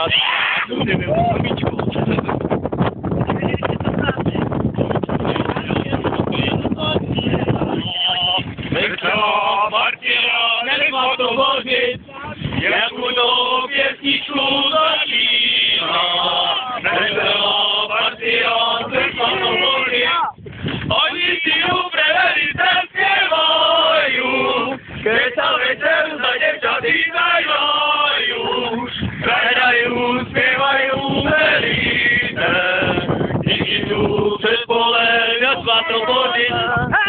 rád. Veselá partia, nenechá to vozit, jakou to pěsničku začíná. Veselá partia, nenechá to vozit, oni si ju pre velice zpěvajú, keď sa večer za devčaty zajvajú, hrajú, zpěvajú velice, díky tu před polem, jak svá to vozit.